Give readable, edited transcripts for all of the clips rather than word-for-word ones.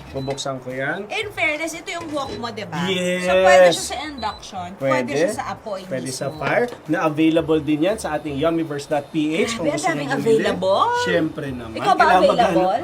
Bubuksan ko yan. In fairness, ito yung wok mo, di ba? Yes. So, pwede siya sa induction. Pwede siya sa apoy Pwede mismo. sa fire. Na available din yan sa ating yummyverse.ph. Grabe, ang daming available. Siyempre naman. Ikaw ba Kailangan available?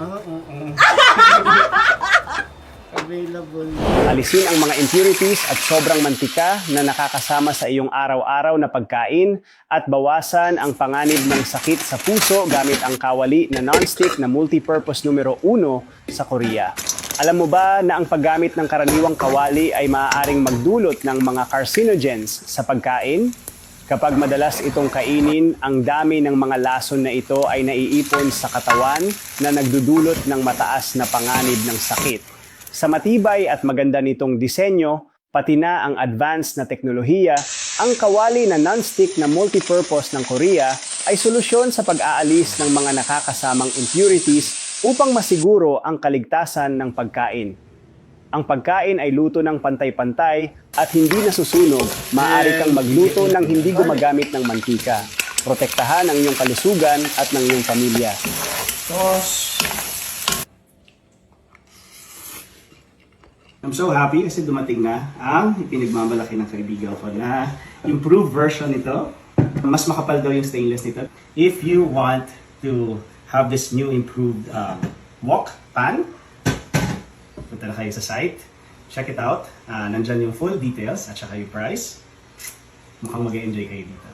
Available. Alisin ang mga impurities at sobrang mantika na nakakasama sa iyong araw-araw na pagkain at bawasan ang panganib ng sakit sa puso gamit ang kawali na non-stick na multipurpose numero 1 sa Korea. Alam mo ba na ang paggamit ng karaniwang kawali ay maaaring magdulot ng mga carcinogens sa pagkain? Kapag madalas itong kainin, ang dami ng mga lason na ito ay naiipon sa katawan na nagdudulot ng mataas na panganib ng sakit. Sa matibay at maganda nitong disenyo, pati na ang advanced na teknolohiya, ang kawali na non-stick na multipurpose ng Korea ay solusyon sa pag-aalis ng mga nakakasamang impurities upang masiguro ang kaligtasan ng pagkain. Ang pagkain ay luto ng pantay-pantay at hindi nasusunog, maaari kang magluto ng hindi gumagamit ng mantika. Protektahan ang iyong kalusugan at ng iyong pamilya. Tos. I'm so happy kasi dumating na ang ipinagmamalaki ng kaibigan ko na improved version nito. Mas makapal daw yung stainless nito. If you want to have this new improved wok pan, punta na kayo sa site. Check it out. Nandyan yung full details at saka yung price. Mukhang mag-enjoy kayo dito.